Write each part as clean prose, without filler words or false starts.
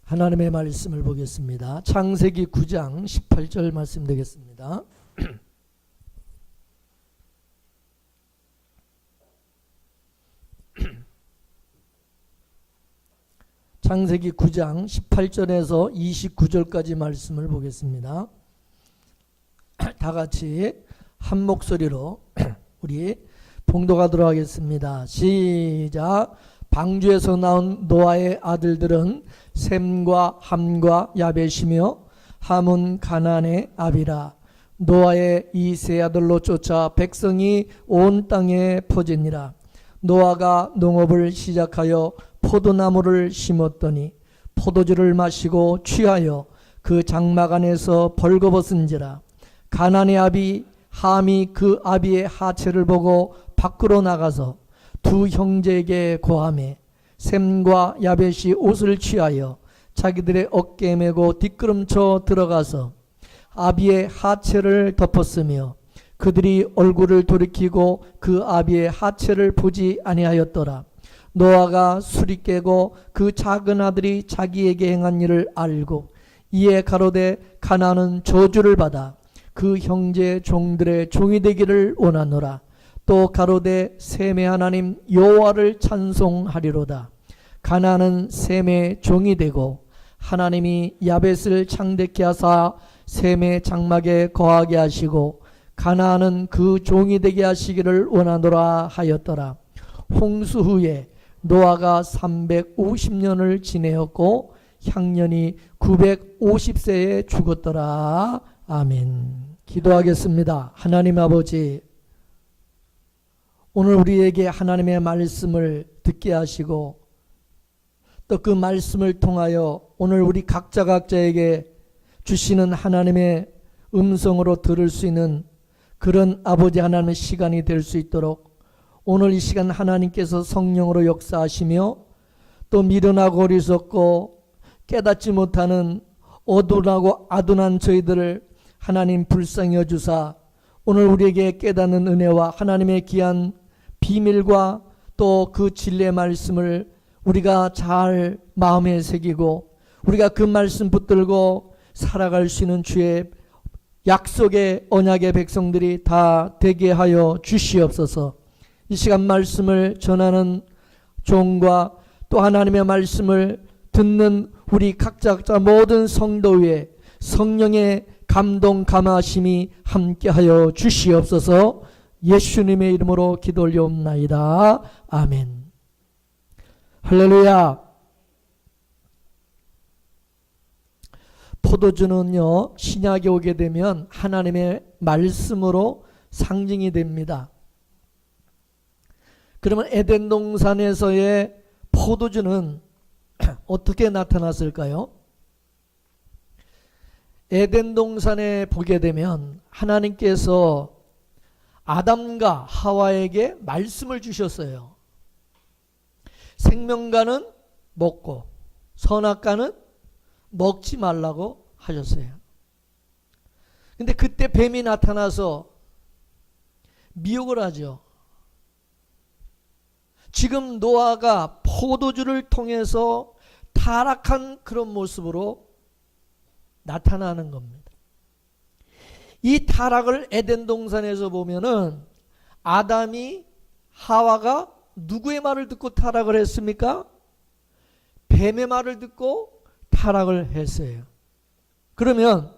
하나님의 말씀을 보겠습니다. 창세기 9장 18절 말씀 되겠습니다. 창세기 9장 18절에서 29절까지 말씀을 보겠습니다. 다 같이 한 목소리로 우리 봉독하도록 하겠습니다. 시작. 방주에서 나온 노아의 아들들은 셈과 함과 야벳이며 함은 가나안의 아비라. 노아의 이 세 아들로 쫓아 백성이 온 땅에 퍼지니라. 노아가 농업을 시작하여 포도나무를 심었더니 포도주를 마시고 취하여 그 장막 안에서 벌거벗은지라. 가나안의 아비 함이 그 아비의 하체를 보고 밖으로 나가서 두 형제에게 고하매 셈과 야벳이 옷을 취하여 자기들의 어깨에 메고 뒷걸음쳐 들어가서 아비의 하체를 덮었으며 그들이 얼굴을 돌이키고 그 아비의 하체를 보지 아니하였더라. 노아가 술이 깨고 그 작은 아들이 자기에게 행한 일을 알고 이에 가로되 가나안은 저주를 받아 그 형제 종들의 종이 되기를 원하노라. 또 가로되 셈의 하나님 여호와를 찬송하리로다. 가나안은 셈의 종이 되고 하나님이 야벳을 창대케 하사 셈의 장막에 거하게 하시고 가나안은 그 종이 되게 하시기를 원하노라 하였더라. 홍수 후에 노아가 350년을 지내었고 향년이 950세에 죽었더라. 아멘. 기도하겠습니다. 하나님 아버지, 오늘 우리에게 하나님의 말씀을 듣게 하시고 또 그 말씀을 통하여 오늘 우리 각자에게 주시는 하나님의 음성으로 들을 수 있는 그런 아버지 하나님의 시간이 될 수 있도록 오늘 이 시간 하나님께서 성령으로 역사하시며 또 미련하고 어리석고 깨닫지 못하는 어둔하고 아둔한 저희들을 하나님 불쌍히 여주사 오늘 우리에게 깨닫는 은혜와 하나님의 귀한 비밀과 또 그 진리의 말씀을 우리가 잘 마음에 새기고 우리가 그 말씀 붙들고 살아갈 수 있는 주의 약속의 언약의 백성들이 다 되게 하여 주시옵소서. 이 시간 말씀을 전하는 종과 또 하나님의 말씀을 듣는 우리 각자 모든 성도 위에 성령의 감동 감화심이 함께하여 주시옵소서. 예수님의 이름으로 기도 올려옵나이다. 아멘. 할렐루야. 포도주는요, 신약에 오게 되면 하나님의 말씀으로 상징이 됩니다. 그러면 에덴 동산에서의 포도주는 어떻게 나타났을까요? 에덴 동산에 보게 되면 하나님께서 아담과 하와에게 말씀을 주셨어요. 생명과는 먹고 선악과는 먹지 말라고 하셨어요. 근데 그때 뱀이 나타나서 미혹을 하죠. 지금 노아가 포도주를 통해서 타락한 그런 모습으로 나타나는 겁니다. 이 타락을 에덴 동산에서 보면은 아담이 하와가 누구의 말을 듣고 타락을 했습니까? 뱀의 말을 듣고 타락을 했어요. 그러면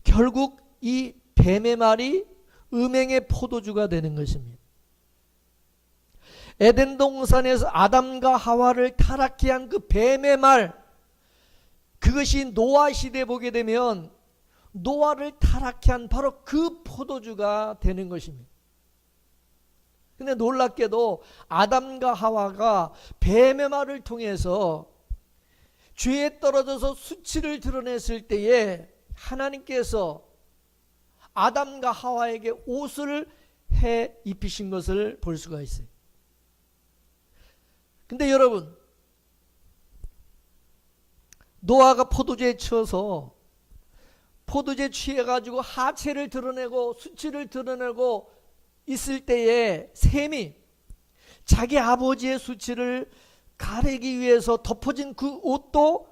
결국 이 뱀의 말이 음행의 포도주가 되는 것입니다. 에덴 동산에서 아담과 하와를 타락케 한 그 뱀의 말, 그것이 노아 시대에 보게 되면 노아를 타락케 한 바로 그 포도주가 되는 것입니다. 근데 놀랍게도 아담과 하와가 뱀의 말을 통해서 죄에 떨어져서 수치를 드러냈을 때에 하나님께서 아담과 하와에게 옷을 해 입히신 것을 볼 수가 있어요. 근데 여러분, 노아가 포도주에 취해서 포도주에 취해가지고 하체를 드러내고 수치를 드러내고 있을 때에 셈이 자기 아버지의 수치를 가리기 위해서 덮어진 그 옷도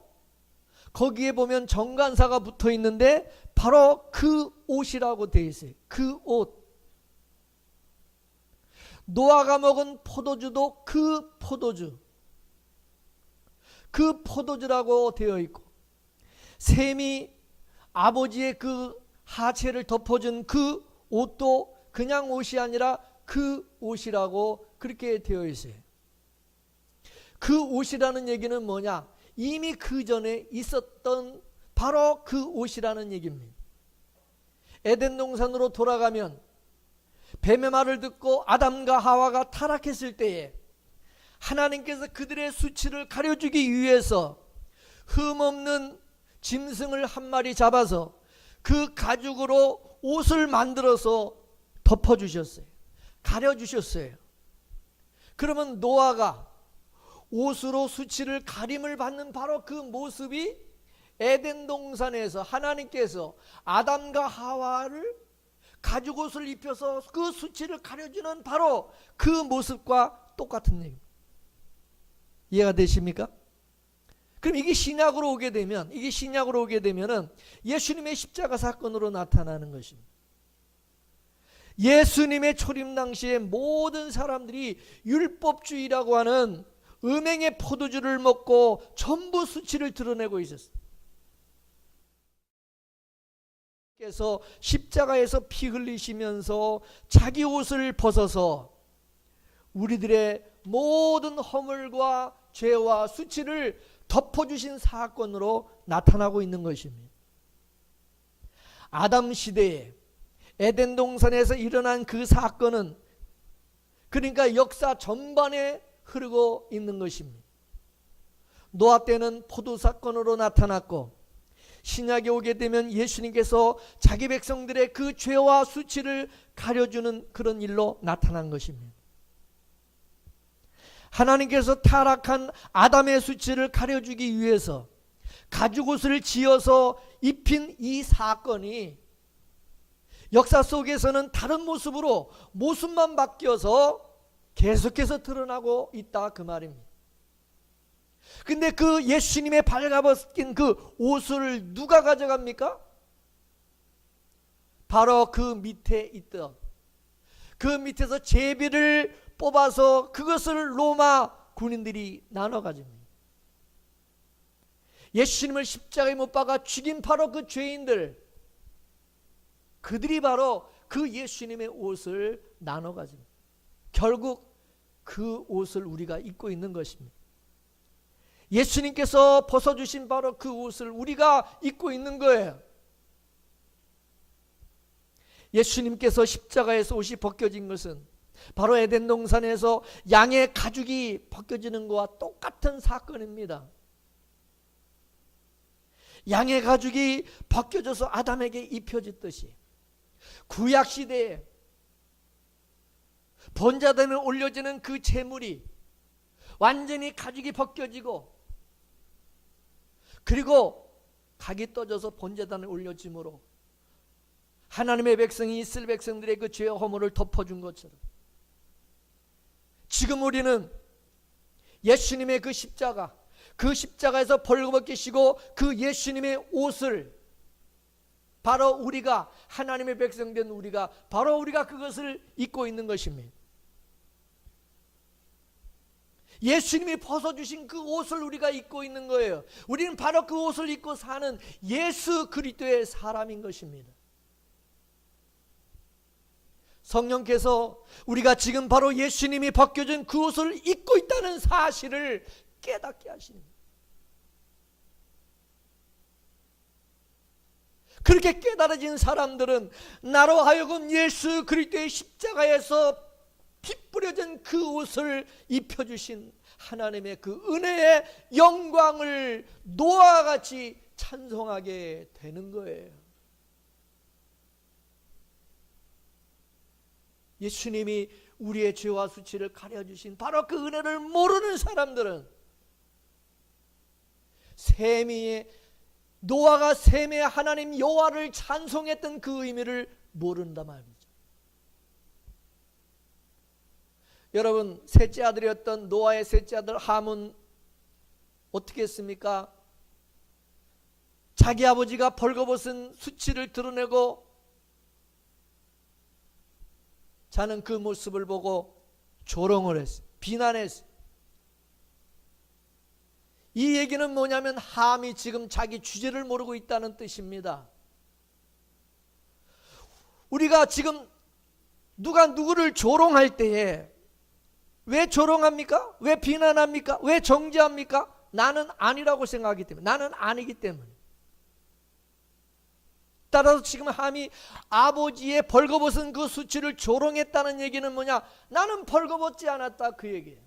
거기에 보면 정관사가 붙어 있는데 바로 그 옷이라고 되어 있어요. 그 옷. 노아가 먹은 포도주도 그 포도주. 그 포도주라고 되어 있고, 셈이 아버지의 그 하체를 덮어준 그 옷도 그냥 옷이 아니라 그 옷이라고 그렇게 되어 있어요. 그 옷이라는 얘기는 뭐냐? 이미 그 전에 있었던 바로 그 옷이라는 얘기입니다. 에덴 동산으로 돌아가면 뱀의 말을 듣고 아담과 하와가 타락했을 때에 하나님께서 그들의 수치를 가려주기 위해서 흠없는 짐승을 한 마리 잡아서 그 가죽으로 옷을 만들어서 덮어주셨어요. 가려주셨어요. 그러면 노아가 옷으로 수치를 가림을 받는 바로 그 모습이 에덴 동산에서 하나님께서 아담과 하와를 가죽 옷을 입혀서 그 수치를 가려주는 바로 그 모습과 똑같은 얘기입니다. 이해가 되십니까? 그럼 이게 신약으로 오게 되면은 예수님의 십자가 사건으로 나타나는 것입니다. 예수님의 초림 당시에 모든 사람들이 율법주의라고 하는 음행의 포도주를 먹고 전부 수치를 드러내고 있었어요. 그래서 십자가에서 피 흘리시면서 자기 옷을 벗어서 우리들의 모든 허물과 죄와 수치를 덮어주신 사건으로 나타나고 있는 것입니다. 아담 시대에 에덴 동산에서 일어난 그 사건은 그러니까 역사 전반에 흐르고 있는 것입니다. 노아 때는 포도 사건으로 나타났고, 신약에 오게 되면 예수님께서 자기 백성들의 그 죄와 수치를 가려주는 그런 일로 나타난 것입니다. 하나님께서 타락한 아담의 수치를 가려주기 위해서 가죽옷을 지어서 입힌 이 사건이 역사 속에서는 다른 모습으로 모습만 바뀌어서 계속해서 드러나고 있다 그 말입니다. 근데 그 예수님의 발가벗긴 그 옷을 누가 가져갑니까? 바로 그 밑에 있던, 그 밑에서 제비를 뽑아서 그것을 로마 군인들이 나눠 가집니다. 예수님을 십자가에 못 박아 죽인 바로 그 죄인들, 그들이 바로 그 예수님의 옷을 나눠 가집니다. 결국 그 옷을 우리가 입고 있는 것입니다. 예수님께서 벗어주신 바로 그 옷을 우리가 입고 있는 거예요. 예수님께서 십자가에서 옷이 벗겨진 것은 바로 에덴 동산에서 양의 가죽이 벗겨지는 것과 똑같은 사건입니다. 양의 가죽이 벗겨져서 아담에게 입혀졌듯이 구약시대에 번제단에 올려지는 그 제물이 완전히 가죽이 벗겨지고 그리고 각이 떠져서 번제단에 올려짐으로 하나님의 백성이 이스라엘 백성들의 그 죄와 허물을 덮어준 것처럼 지금 우리는 예수님의 그 십자가, 그 십자가에서 벌거벗기시고 그 예수님의 옷을 바로 우리가, 하나님의 백성된 우리가, 바로 우리가 그것을 입고 있는 것입니다. 예수님이 벗어주신 그 옷을 우리가 입고 있는 거예요. 우리는 바로 그 옷을 입고 사는 예수 그리스도의 사람인 것입니다. 성령께서 우리가 지금 바로 예수님이 벗겨준 그 옷을 입고 있다는 사실을 깨닫게 하십니다. 그렇게 깨달아진 사람들은 나로 하여금 예수 그리스도의 십자가에서 피 뿌려진 그 옷을 입혀주신 하나님의 그 은혜의 영광을 노아와 같이 찬송하게 되는 거예요. 예수님이 우리의 죄와 수치를 가려주신 바로 그 은혜를 모르는 사람들은 노아가 셈의 하나님 여호와를 찬송했던 그 의미를 모른단 말이죠. 여러분, 셋째 아들이었던 노아의 셋째 아들 함은 어떻게 했습니까? 자기 아버지가 벌거벗은 수치를 드러내고 자는 그 모습을 보고 조롱을 했어요. 비난했어요. 이 얘기는 뭐냐면 함이 지금 자기 주제를 모르고 있다는 뜻입니다. 우리가 지금 누가 누구를 조롱할 때에 왜 조롱합니까? 왜 비난합니까? 왜 정죄합니까? 나는 아니라고 생각하기 때문에, 나는 아니기 때문에. 따라서 지금 함이 아버지의 벌거벗은 그 수치를 조롱했다는 얘기는 뭐냐? 나는 벌거벗지 않았다, 그 얘기예요.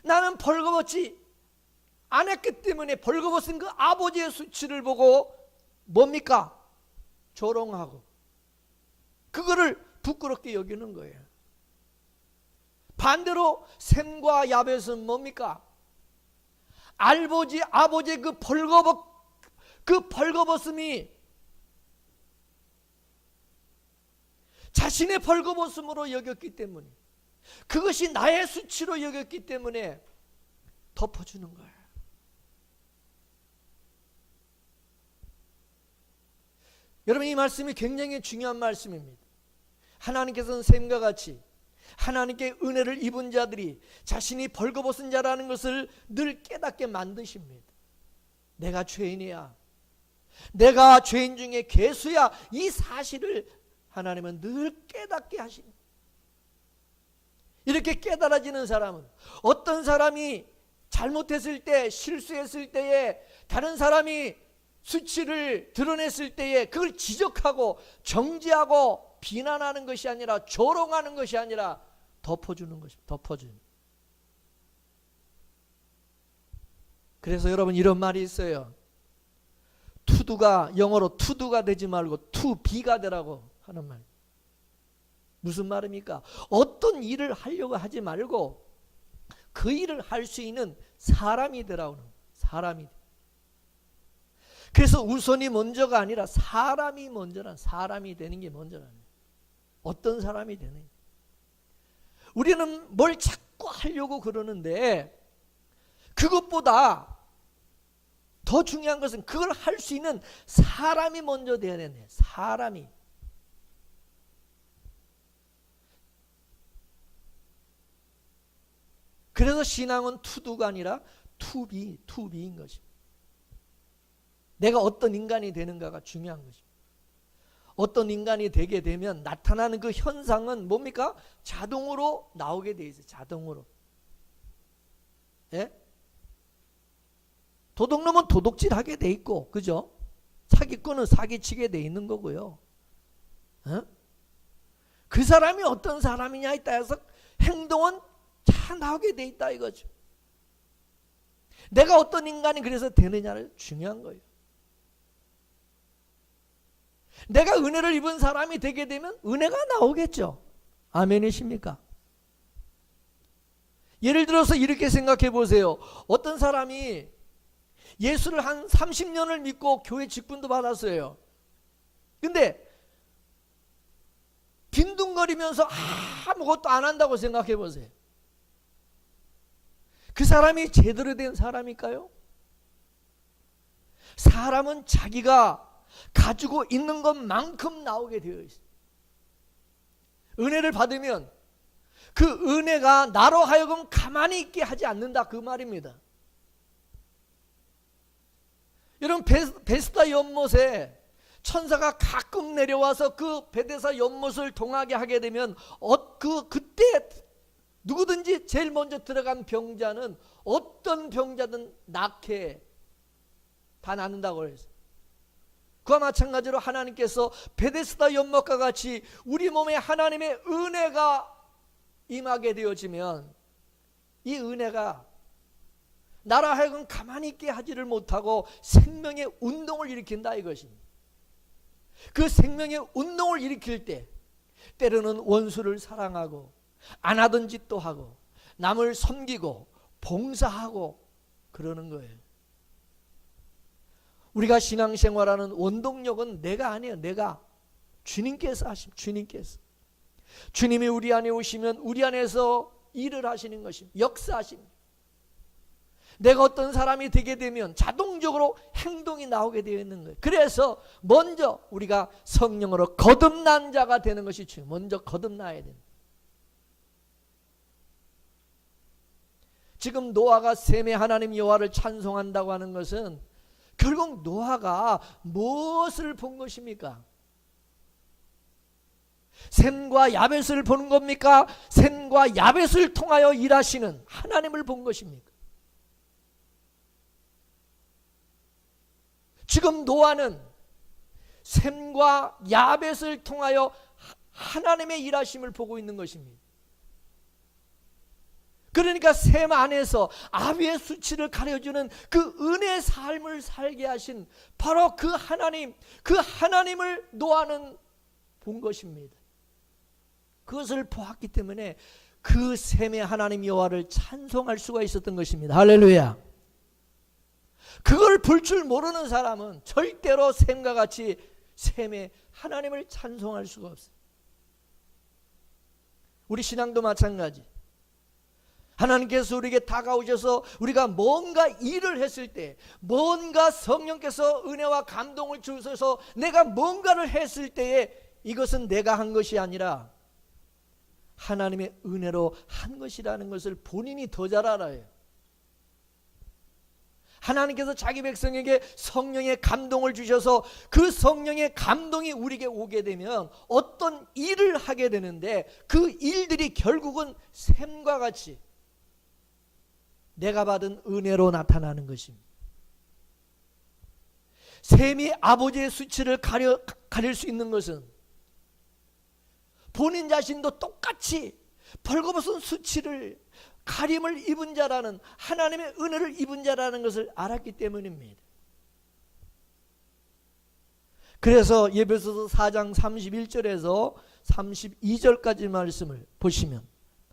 나는 벌거벗지 않았기 때문에 벌거벗은 그 아버지의 수치를 보고 뭡니까? 조롱하고 그거를 부끄럽게 여기는 거예요. 반대로 셈과 야벳은 뭡니까? 아버지의 그 벌거벗음이 자신의 벌거벗음으로 여겼기 때문에, 그것이 나의 수치로 여겼기 때문에 덮어주는 거예요. 여러분, 이 말씀이 굉장히 중요한 말씀입니다. 하나님께서는 셈과 같이 하나님께 은혜를 입은 자들이 자신이 벌거벗은 자라는 것을 늘 깨닫게 만드십니다. 내가 죄인이야, 내가 죄인 중에 괴수야, 이 사실을 하나님은 늘 깨닫게 하십니다. 이렇게 깨달아지는 사람은, 어떤 사람이 잘못했을 때, 실수했을 때에 다른 사람이 수치를 드러냈을 때에 그걸 지적하고 정죄하고 비난하는 것이 아니라, 조롱하는 것이 아니라 덮어주는 것입니다. 덮어주는. 그래서 여러분, 이런 말이 있어요. 투두가, 영어로 투두가 되지 말고 투비가 되라고 하는 말. 무슨 말입니까? 어떤 일을 하려고 하지 말고 그 일을 할 수 있는 사람이 되라고 하는 거예요. 사람이. 그래서 우선이 먼저가 아니라 사람이 먼저란, 사람이 되는 게 먼저라는 거예요. 어떤 사람이 되는 거예요. 우리는 뭘 자꾸 하려고 그러는데, 그것보다 더 중요한 것은 그걸 할 수 있는 사람이 먼저 돼야 되네. 사람이. 그래서 신앙은 투두가 아니라 투비인 것입니다. 내가 어떤 인간이 되는가가 중요한 것입니다. 어떤 인간이 되게 되면 나타나는 그 현상은 뭡니까? 자동으로 나오게 돼 있어요. 자동으로. 예? 도둑놈은 도둑질하게 돼 있고, 그죠? 사기꾼은 사기치게 돼 있는 거고요. 그 사람이 어떤 사람이냐에 따라서 행동은 다 나오게 돼 있다 이거죠. 내가 어떤 인간이 그래서 되느냐를 중요한 거예요. 내가 은혜를 입은 사람이 되게 되면 은혜가 나오겠죠. 아멘이십니까? 예를 들어서 이렇게 생각해 보세요. 어떤 사람이 예수를 한 30년을 믿고 교회 직분도 받았어요. 근데 빈둥거리면서 아무것도 안 한다고 생각해 보세요. 그 사람이 제대로 된 사람일까요? 사람은 자기가 가지고 있는 것만큼 나오게 되어 있어요. 은혜를 받으면 그 은혜가 나로 하여금 가만히 있게 하지 않는다, 그 말입니다. 여러분, 베스다 연못에 천사가 가끔 내려와서 그 베데사 연못을 통하게 하게 되면 그때 누구든지 제일 먼저 들어간 병자는 어떤 병자든 낫게 다 낫는다고 그랬어요. 그와 마찬가지로 하나님께서 베데스다 연못과 같이 우리 몸에 하나님의 은혜가 임하게 되어지면 이 은혜가 나라 하여금 가만히 있게 하지를 못하고 생명의 운동을 일으킨다 이것입니다. 그 생명의 운동을 일으킬 때 때로는 원수를 사랑하고 안 하던 짓도 하고 남을 섬기고 봉사하고 그러는 거예요. 우리가 신앙생활하는 원동력은 내가 아니에요. 내가. 주님께서 하십니다. 주님께서. 주님이 우리 안에 오시면 우리 안에서 일을 하시는 것입니다. 역사하십니다. 내가 어떤 사람이 되게 되면 자동적으로 행동이 나오게 되어 있는 거예요. 그래서 먼저 우리가 성령으로 거듭난 자가 되는 것이 중요해요. 먼저 거듭나야 됩니다. 지금 노아가 셈의 하나님 여호와를 찬송한다고 하는 것은 결국 노아가 무엇을 본 것입니까? 셈과 야벳을 보는 겁니까? 셈과 야벳을 통하여 일하시는 하나님을 본 것입니까? 지금 노아는 셈과 야벳을 통하여 하나님의 일하심을 보고 있는 것입니다. 그러니까 셈 안에서 아비의 수치를 가려주는 그 은혜의 삶을 살게 하신 바로 그 하나님을 노아는 본 것입니다. 그것을 보았기 때문에 그 셈의 하나님 여호와를 찬송할 수가 있었던 것입니다. 할렐루야. 그걸 볼 줄 모르는 사람은 절대로 셈과 같이 셈의 하나님을 찬송할 수가 없어요. 우리 신앙도 마찬가지. 하나님께서 우리에게 다가오셔서 우리가 뭔가 일을 했을 때, 뭔가 성령께서 은혜와 감동을 주셔서 내가 뭔가를 했을 때에 이것은 내가 한 것이 아니라 하나님의 은혜로 한 것이라는 것을 본인이 더 잘 알아요. 하나님께서 자기 백성에게 성령의 감동을 주셔서 그 성령의 감동이 우리에게 오게 되면 어떤 일을 하게 되는데 그 일들이 결국은 셈과 같이 내가 받은 은혜로 나타나는 것입니다. 셈이 아버지의 수치를 가릴 수 있는 것은 본인 자신도 똑같이 벌거벗은 수치를 가림을 입은 자라는 하나님의 은혜를 입은 자라는 것을 알았기 때문입니다. 그래서 에베소서 4장 31절에서 32절까지 말씀을 보시면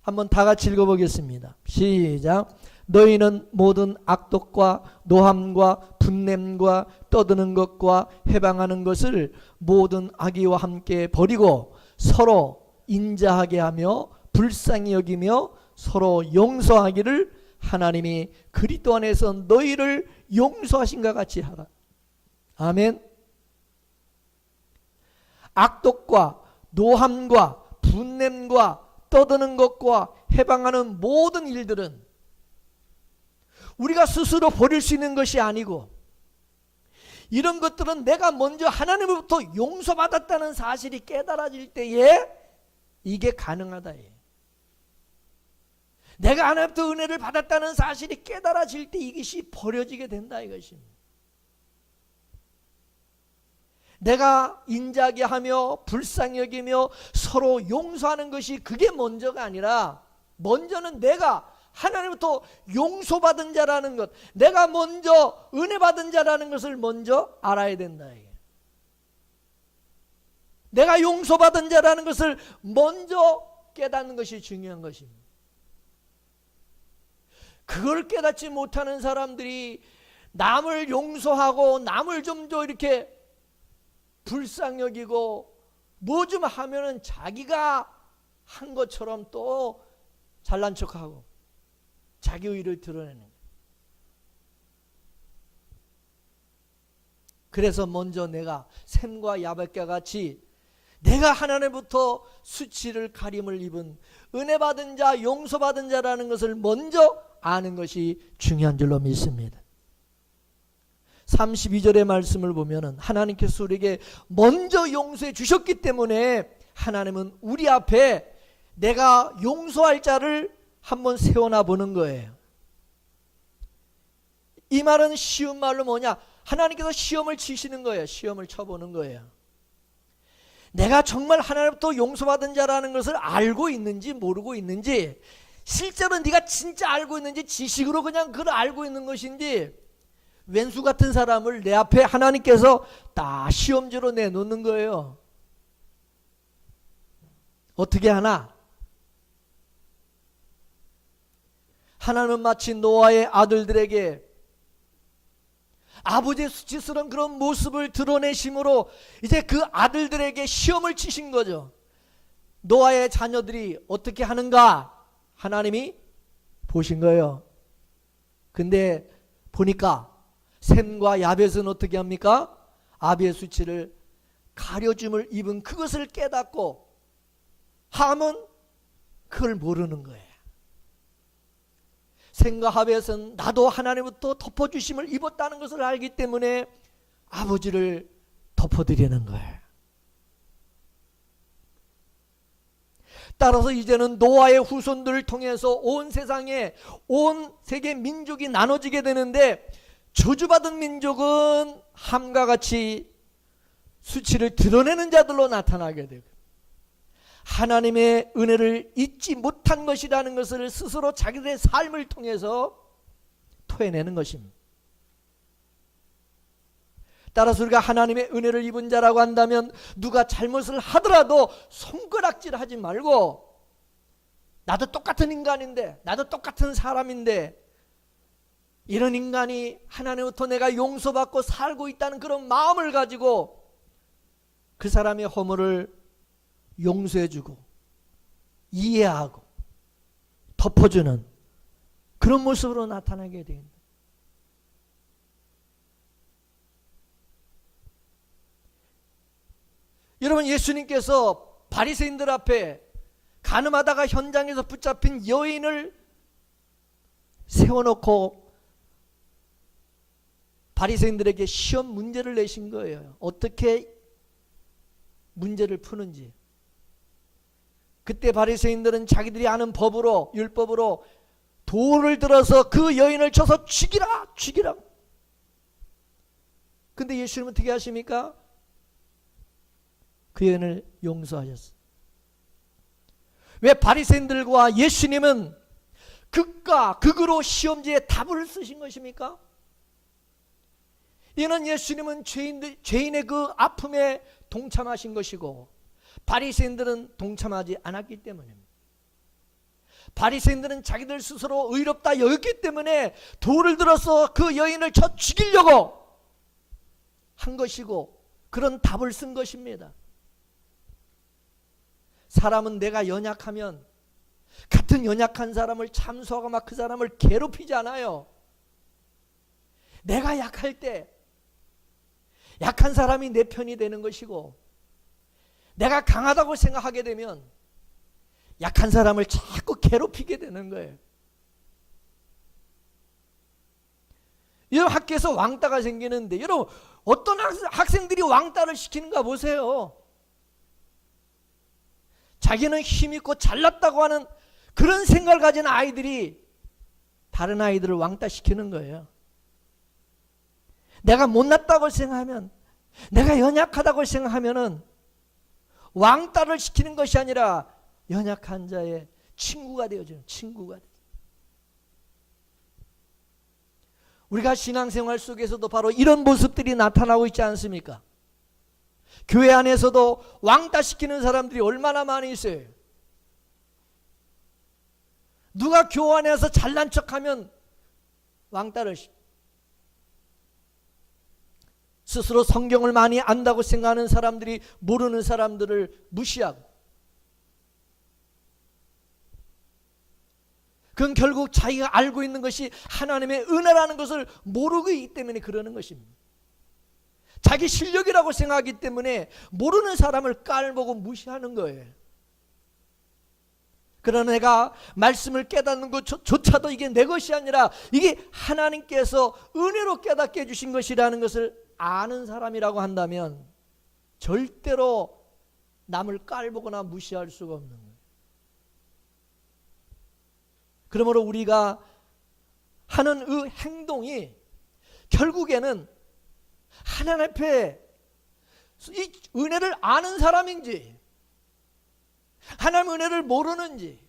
한번 다 같이 읽어보겠습니다. 시작. 너희는 모든 악독과 노함과 분냄과 떠드는 것과 해방하는 것을 모든 악의와 함께 버리고 서로 인자하게 하며 불쌍히 여기며 서로 용서하기를 하나님이 그리스도 안에서 너희를 용서하신과 같이 하라. 아멘. 악독과 노함과 분냄과 떠드는 것과 해방하는 모든 일들은 우리가 스스로 버릴 수 있는 것이 아니고 이런 것들은 내가 먼저 하나님으로부터 용서받았다는 사실이 깨달아질 때에 이게 가능하다. 내가 하나님부터 은혜를 받았다는 사실이 깨달아질 때 이것이 버려지게 된다 이것입니다. 내가 인자하게 하며 불쌍히 여기며 서로 용서하는 것이 그게 먼저가 아니라 먼저는 내가 하나님부터 용서받은 자라는 것, 내가 먼저 은혜 받은 자라는 것을 먼저 알아야 된다. 내가 용서받은 자라는 것을 먼저 깨닫는 것이 중요한 것입니다. 그걸 깨닫지 못하는 사람들이 남을 용서하고 남을 좀 더 이렇게 불쌍히 여기고 뭐 좀 하면은 자기가 한 것처럼 또 잘난 척하고 자기 의의를 드러내는 거예요. 그래서 먼저 내가 셈과 야벳과 같이 내가 하나님부터 수치를 가림을 입은 은혜 받은 자, 용서받은 자라는 것을 먼저 아는 것이 중요한 줄로 믿습니다. 32절의 말씀을 보면은 하나님께서 우리에게 먼저 용서해 주셨기 때문에 하나님은 우리 앞에 내가 용서할 자를 한번 세워놔 보는 거예요. 이 말은 쉬운 말로 뭐냐? 하나님께서 시험을 치시는 거예요. 시험을 쳐보는 거예요. 내가 정말 하나님부터 용서받은 자라는 것을 알고 있는지 모르고 있는지, 실제로 네가 진짜 알고 있는지 지식으로 그냥 그걸 알고 있는 것인지, 왼수 같은 사람을 내 앞에 하나님께서 다 시험지로 내놓는 거예요. 어떻게 하나? 하나님은 마치 노아의 아들들에게 아버지의 수치스러운 그런 모습을 드러내심으로 이제 그 아들들에게 시험을 치신 거죠. 노아의 자녀들이 어떻게 하는가 하나님이 보신 거예요. 근데 보니까 셈과 야벳은 어떻게 합니까? 아비의 수치를 가려줌을 입은 그것을 깨닫고 함은 그걸 모르는 거예요. 셈과 야벳은 나도 하나님부터 덮어주심을 입었다는 것을 알기 때문에 아버지를 덮어드리는 거예요. 따라서 이제는 노아의 후손들을 통해서 온 세상에 온 세계 민족이 나눠지게 되는데, 저주받은 민족은 함과 같이 수치를 드러내는 자들로 나타나게 되고, 하나님의 은혜를 잊지 못한 것이라는 것을 스스로 자기들의 삶을 통해서 토해내는 것입니다. 따라서 우리가 하나님의 은혜를 입은 자라고 한다면 누가 잘못을 하더라도 손가락질 하지 말고, 나도 똑같은 인간인데, 나도 똑같은 사람인데, 이런 인간이 하나님부터 내가 용서받고 살고 있다는 그런 마음을 가지고 그 사람의 허물을 용서해주고 이해하고 덮어주는 그런 모습으로 나타나게 됩니다. 여러분, 예수님께서 바리새인들 앞에 간음하다가 현장에서 붙잡힌 여인을 세워놓고 바리새인들에게 시험 문제를 내신 거예요. 어떻게 문제를 푸는지. 그때 바리새인들은 자기들이 아는 법으로, 율법으로 돌을 들어서 그 여인을 쳐서 죽이라, 죽이라. 근데 예수님은 어떻게 하십니까? 그 여인을 용서하셨어요. 왜? 바리새인들과 예수님은 극과 극으로 시험지에 답을 쓰신 것입니까? 이는 예수님은 죄인의 그 아픔에 동참하신 것이고, 바리새인들은 동참하지 않았기 때문입니다. 바리새인들은 자기들 스스로 의롭다 여겼기 때문에 돌을 들어서 그 여인을 쳐 죽이려고 한 것이고, 그런 답을 쓴 것입니다. 사람은 내가 연약하면 같은 연약한 사람을 참소하고 막 그 사람을 괴롭히지 않아요. 내가 약할 때 약한 사람이 내 편이 되는 것이고, 내가 강하다고 생각하게 되면 약한 사람을 자꾸 괴롭히게 되는 거예요. 여러분, 학교에서 왕따가 생기는데, 여러분 어떤 학생들이 왕따를 시키는가 보세요. 자기는 힘있고 잘났다고 하는 그런 생각을 가진 아이들이 다른 아이들을 왕따시키는 거예요. 내가 못났다고 생각하면, 내가 연약하다고 생각하면은 왕따를 시키는 것이 아니라 연약한 자의 친구가 되어줘요. 친구가 되어줘요. 우리가 신앙생활 속에서도 바로 이런 모습들이 나타나고 있지 않습니까? 교회 안에서도 왕따시키는 사람들이 얼마나 많이 있어요. 누가 교회 안에서 잘난 척하면 왕따를 시킵니다. 스스로 성경을 많이 안다고 생각하는 사람들이 모르는 사람들을 무시하고, 그건 결국 자기가 알고 있는 것이 하나님의 은혜라는 것을 모르고 있기 때문에 그러는 것입니다. 자기 실력이라고 생각하기 때문에 모르는 사람을 깔보고 무시하는 거예요. 그러나 내가 말씀을 깨닫는 것조차도 이게 내 것이 아니라 이게 하나님께서 은혜로 깨닫게 해주신 것이라는 것을 아는 사람이라고 한다면 절대로 남을 깔보거나 무시할 수가 없는 거예요. 그러므로 우리가 하는 그 행동이 결국에는 하나님 앞에 이 은혜를 아는 사람인지, 하나님 은혜를 모르는지,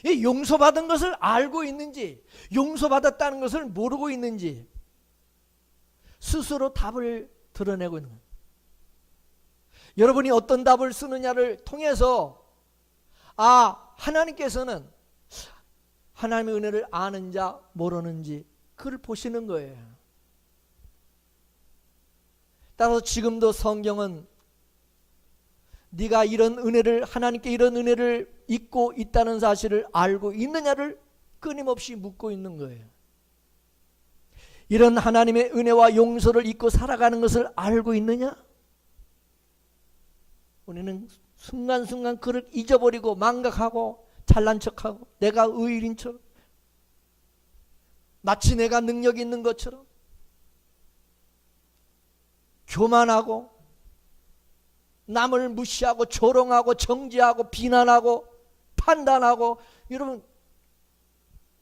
이 용서받은 것을 알고 있는지, 용서받았다는 것을 모르고 있는지 스스로 답을 드러내고 있는 거예요. 여러분이 어떤 답을 쓰느냐를 통해서 하나님께서는 하나님의 은혜를 아는 자 모르는지 그걸 보시는 거예요. 따라서 지금도 성경은 네가 이런 은혜를, 하나님께 이런 은혜를 잊고 있다는 사실을 알고 있느냐를 끊임없이 묻고 있는 거예요. 이런 하나님의 은혜와 용서를 잊고 살아가는 것을 알고 있느냐? 우리는 순간순간 그를 잊어버리고 망각하고 잘난 척하고 내가 의인인 척, 마치 내가 능력이 있는 것처럼 교만하고 남을 무시하고 조롱하고 정죄하고 비난하고 판단하고, 여러분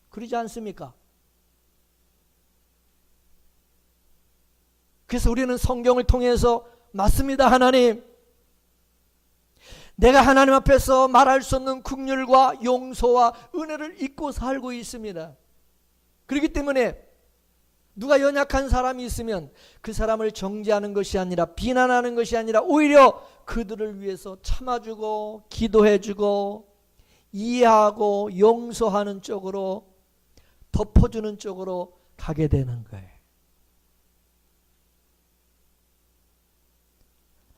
그러지 않습니까? 그래서 우리는 성경을 통해서 맞습니다. 하나님, 내가 하나님 앞에서 말할 수 없는 긍휼과 용서와 은혜를 잊고 살고 있습니다. 그렇기 때문에 누가 연약한 사람이 있으면 그 사람을 정죄하는 것이 아니라, 비난하는 것이 아니라, 오히려 그들을 위해서 참아주고 기도해주고 이해하고 용서하는 쪽으로, 덮어주는 쪽으로 가게 되는 거예요.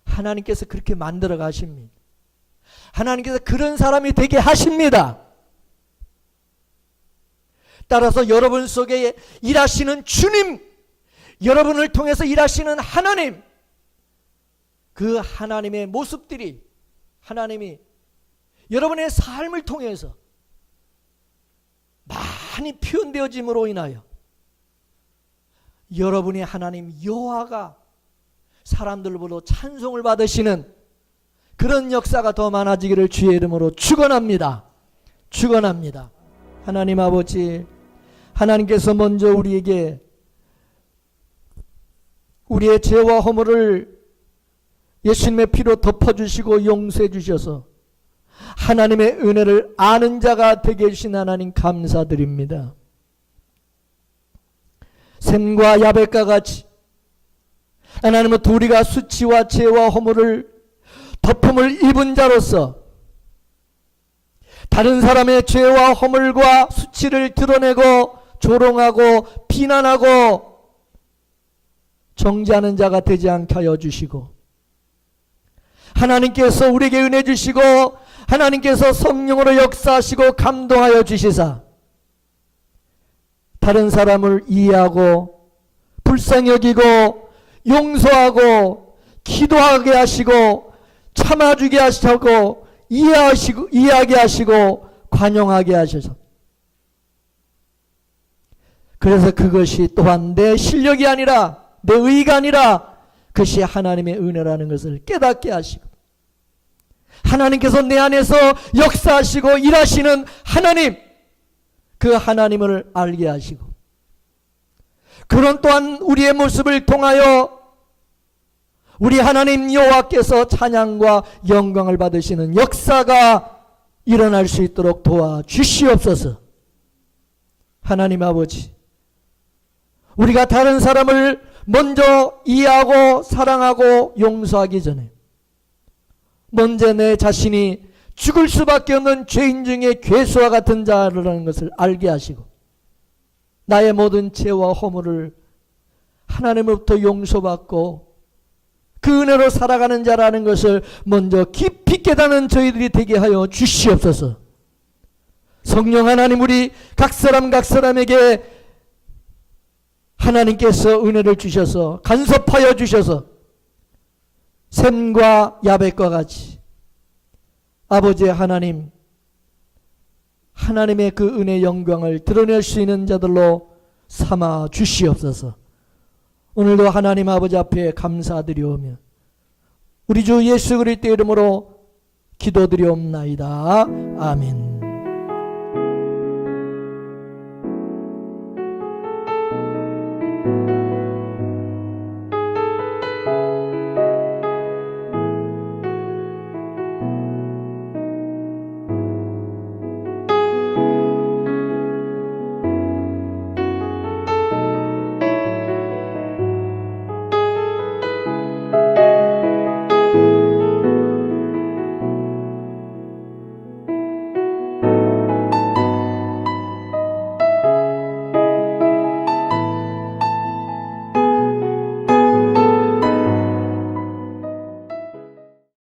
하나님께서 그렇게 만들어 가십니다. 하나님께서 그런 사람이 되게 하십니다. 따라서 여러분 속에 일하시는 주님, 여러분을 통해서 일하시는 하나님, 그 하나님의 모습들이, 하나님이 여러분의 삶을 통해서 많이 표현되어짐으로 인하여 여러분의 하나님 여호와가 사람들로부터 찬송을 받으시는 그런 역사가 더 많아지기를 주의 이름으로 축원합니다. 축원합니다. 하나님 아버지, 하나님께서 먼저 우리에게 우리의 죄와 허물을 예수님의 피로 덮어주시고 용서해 주셔서 하나님의 은혜를 아는 자가 되게 해주신 하나님 감사드립니다. 샘과 야벳과 같이 하나님은 우리가 수치와 죄와 허물을 덮음을 입은 자로서 다른 사람의 죄와 허물과 수치를 드러내고 조롱하고 비난하고 정죄하는 자가 되지 않게 하여 주시고, 하나님께서 우리에게 은혜 주시고 하나님께서 성령으로 역사하시고 감동하여 주시사 다른 사람을 이해하고 불쌍히 여기고 용서하고 기도하게 하시고 참아주게 하시고 이해하게 하시고 관용하게 하셔서, 그래서 그것이 또한 내 실력이 아니라 내 의가 아니라 그것이 하나님의 은혜라는 것을 깨닫게 하시고, 하나님께서 내 안에서 역사하시고 일하시는 하나님, 그 하나님을 알게 하시고, 그런 또한 우리의 모습을 통하여 우리 하나님 여호와께서 찬양과 영광을 받으시는 역사가 일어날 수 있도록 도와주시옵소서. 하나님 아버지, 우리가 다른 사람을 먼저 이해하고 사랑하고 용서하기 전에 먼저 내 자신이 죽을 수밖에 없는 죄인 중에 괴수와 같은 자라는 것을 알게 하시고, 나의 모든 죄와 허물을 하나님으로부터 용서받고 그 은혜로 살아가는 자라는 것을 먼저 깊이 깨닫는 저희들이 되게 하여 주시옵소서. 성령 하나님, 우리 각 사람에게 하나님께서 은혜를 주셔서 간섭하여 주셔서 샘과 야벳과 같이 아버지 하나님, 하나님의 그 은혜 영광을 드러낼 수 있는 자들로 삼아 주시옵소서. 오늘도 하나님 아버지 앞에 감사드리오며 우리 주 예수 그리스도의 이름으로 기도드리옵나이다. 아멘.